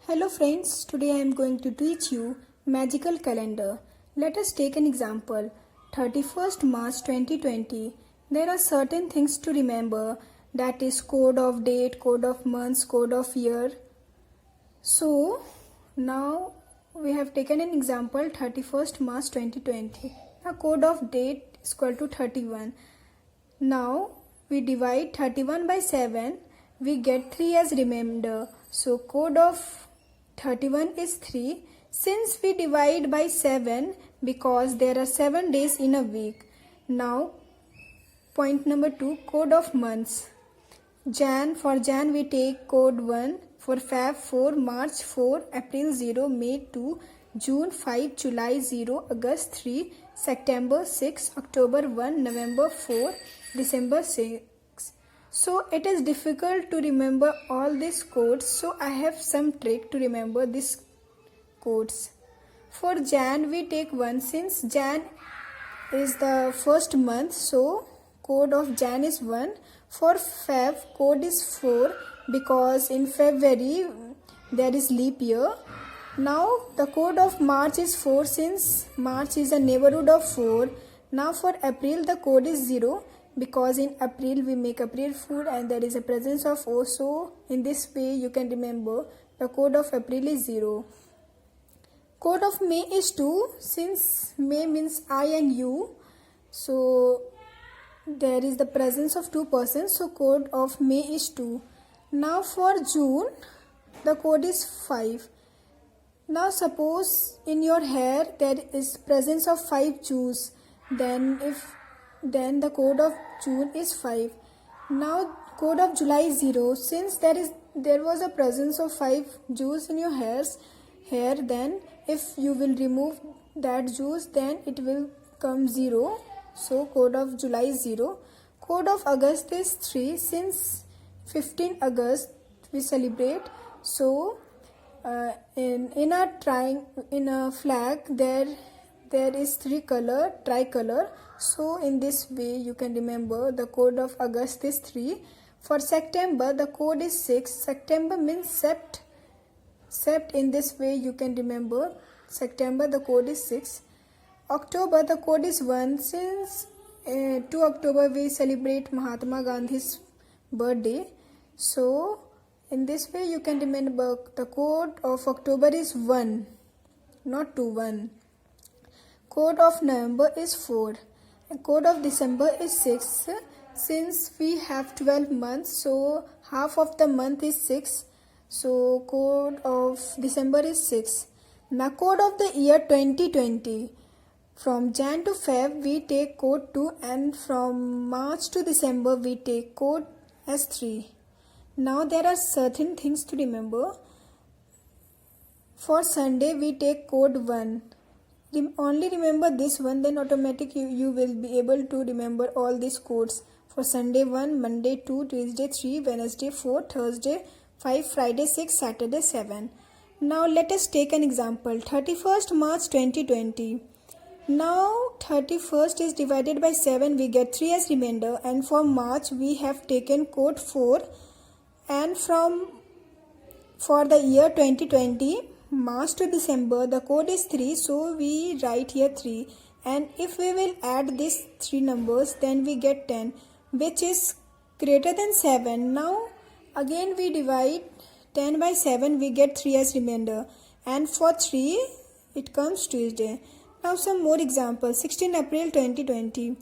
Hello friends, today I am going to teach you magical calendar. Let us take an example. 31st March 2020. There are certain things to remember, that is code of date, code of months, code of year. So now we have taken an example 31st March 2020. The code of date is equal to 31. Now we divide 31 by 7, we get 3 as remainder. So code of 31 is 3. Since we divide by 7 because there are 7 days in a week. Now point number 2, code of months. For Jan we take code 1, for Feb 4, March 4, April 0, May 2, June 5, July 0, August 3, September 6, October 1, November 4, December 6. So it is difficult to remember all these codes, so I have some trick to remember these codes. For Jan we take 1, since Jan is the first month, so code of Jan is 1. For Feb code is 4 because in February there is leap year. Now the code of March is 4 since March is a neighborhood of 4. Now for April the code is 0 because in April we make April Fool and there is a presence of O. So in this way you can remember the code of April is 0. Code of May is 2 since May means I and you. So there is the presence of 2 persons. So code of May is 2. Now for June the code is 5. Now suppose in your hair there is presence of 5 Jews, then the code of June is 5. Now code of July is 0 since there was a presence of 5 Jews in your hair, then if you will remove that Jews then it will come 0. So code of July is 0. Code of August is 3 since 15 August we celebrate. So in a flag there is 3 color, tricolor. So in this way you can remember the code of August is 3. For September the code is 6. September means sept. In this way you can remember September the code is 6. October the code is 1 since 2 October we celebrate Mahatma Gandhi's birthday. So in this way you can remember the code of October is 1, not 2, 1. Code of November is 4. And code of December is 6. Since we have 12 months, so half of the month is 6. So code of December is 6. Now code of the year 2020. From Jan to Feb we take code 2 and from March to December we take code as 3. Now there are certain things to remember. For Sunday we take code 1. Only remember this one, then automatically you will be able to remember all these codes. For Sunday 1, Monday 2, Tuesday 3, Wednesday 4, Thursday 5, Friday 6, Saturday 7. Now let us take an example. 31st March 2020. Now 31st is divided by 7, we get 3 as remainder, and for March we have taken code 4, and for the year 2020 March to December the code is 3, so we write here 3, and if we will add these 3 numbers then we get 10, which is greater than 7. Now again we divide 10 by 7, we get 3 as remainder, and for 3 it comes Tuesday. Now some more examples. 16 April 2020.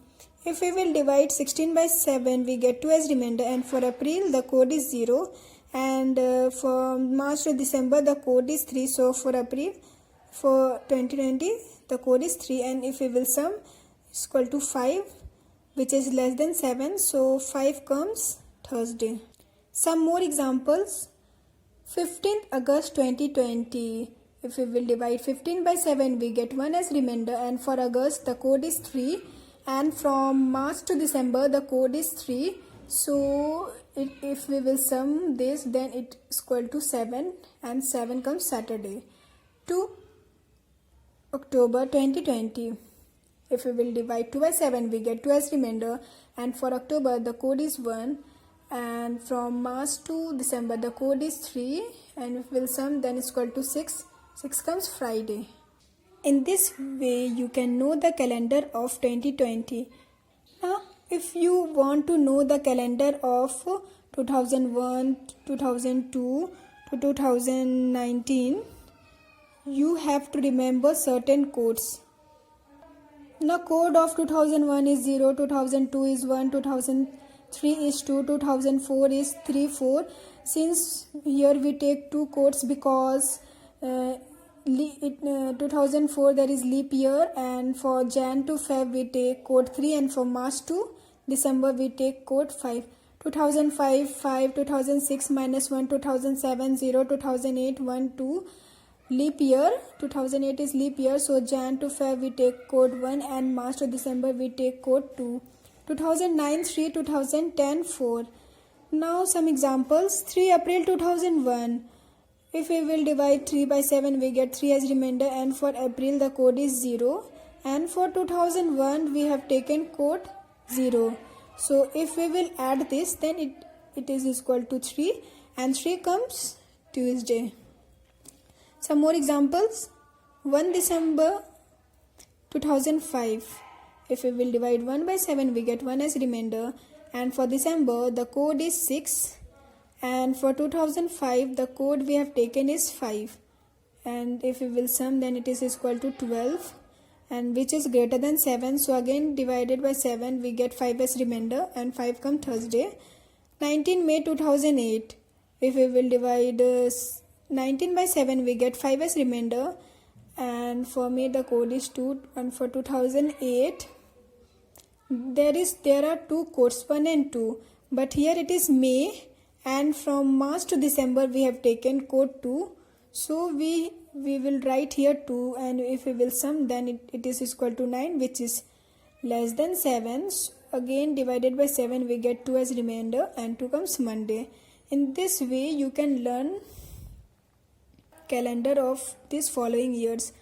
If we will divide 16 by 7 we get 2 as remainder, and for April the code is 0, and for March to December the code is 3. So for April for 2020 the code is 3, and if we will sum it's equal to 5, which is less than 7, so 5 comes Thursday. Some more examples. 15th August 2020. If we will divide 15 by 7 we get 1 as remainder, and for August the code is 3, and from March to December the code is 3. So if we will sum this then it is equal to 7, and 7 comes Saturday. 2 October 2020. If we will divide 2 by 7 we get 2 as remainder, and for October the code is 1, and from March to December the code is 3, and if we'll sum then it's equal to 6. 6 comes Friday. In this way you can know the calendar of 2020. Now if you want to know the calendar of 2001, 2002 to 2019, you have to remember certain codes. The code of 2001 is 0, 2002 is 1, 2003 is 2, 2004 is 3, 4. Since here we take two codes because 2004 there is leap year, and for Jan to Feb we take code 3, and for March to December we take code 5. 2005 5, 2006 -1, 2007 0, 2008 1, 2. Leap year, 2008 is leap year, so Jan to Feb we take code 1, and March to December we take code 2. 2009 3, 2010 4. Now some examples. 3 April 2001. If we will divide 3 by 7 we get 3 as remainder, and for April the code is 0, and for 2001 we have taken code 0. So if we will add this then it is equal to 3, and 3 comes Tuesday. Some more examples. 1 December 2005. If we will divide 1 by 7 we get 1 as remainder, and for December the code is 6, and for 2005 the code we have taken is 5, and if we will sum then it is equal to 12, and which is greater than 7, so again divided by 7 we get 5 as remainder, and 5 come Thursday. 19 May 2008. If we will divide 19 by 7 we get 5 as remainder, and for May the code is 2, and for 2008 there are two codes, 1 and 2, but here it is May, and from March to December we have taken code 2, so we will write here 2, and if we will sum then it is equal to 9, which is less than 7. So again divided by 7 we get 2 as remainder, and 2 comes Monday. In this way you can learn calendar of these following years.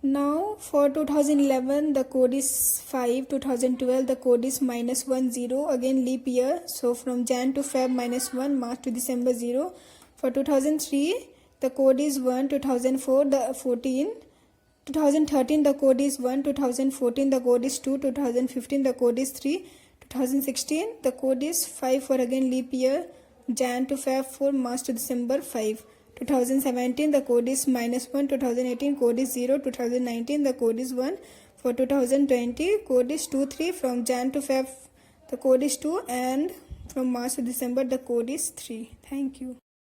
Now for 2011 the code is 5, 2012 the code is -1 0, again leap year, so from Jan to Feb -1, March to December 0. For 2003 the code is 1, 2004 the 14, 2013 the code is 1, 2014 the code is 2, 2015 the code is 3, 2016 the code is 5 for again leap year, Jan to Feb 4, March to December 5. 2017 the code is -1, 2018 code is 0, 2019 the code is 1. For 2020 code is 2, 3, from Jan to Feb the code is 2, and from March to December the code is 3. Thank you.